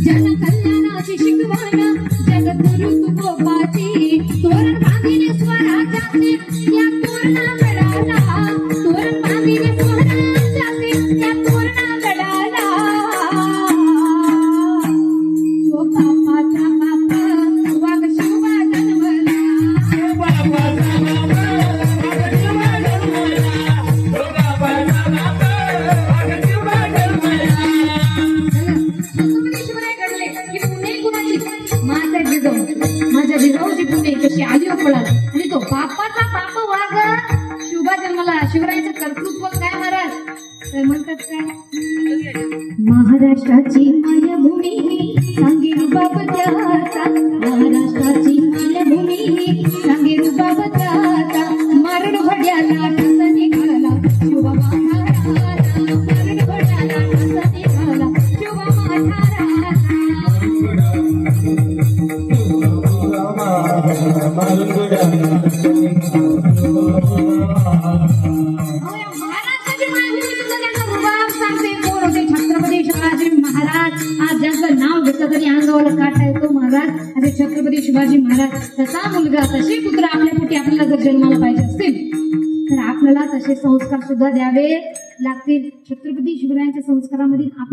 जन कल्याणाची शिकवण जगद्गुरु तुकोबाची तोरण बांधिले स्वराज्याचे या तोरणागडाला तोरण बांधिले स्वराज्याचे या तोरणागडाला तो बापाचा बापा वाघ शिवा जन्मला बापाचा बापा वाघ शिवा जन्मला बापाचा बापा वाघ शिवा जन्मला माझ्या जिजाऊची पुणे कशी आली पळाल आणि तो बापाचा बाप वाघ शुभा जन्मला शिवरायांचं कर्तृत्व काय महाराज काय म्हणतात काय महाराष्ट्राची मायभूमी सांगे रुबाब त्याचा महाराष्ट्राची मायभूमी सांगे रुबाब त्याचा मारण भड्याला ठसा निघाला शुभा माठारा मारण भड्याला ठसा निघाला शुभा माठारा महाराष्ट्राची मायभूमी त्यांचा रुबाब सांगते कोण होते छत्रपती शिवाजी महाराज आज ज्यांचं नाव घेतलं तरी अंगावर काटा येतो महाराज असे छत्रपती शिवाजी महाराज तसा मुलगा तसे पुत्र आपल्या पोटी आपल्याला जर जन्माला पाहिजे असतील तर आपल्याला तसे संस्कार सुद्धा द्यावे लागतील छत्रपती शिवरायांच्या संस्कारामध्ये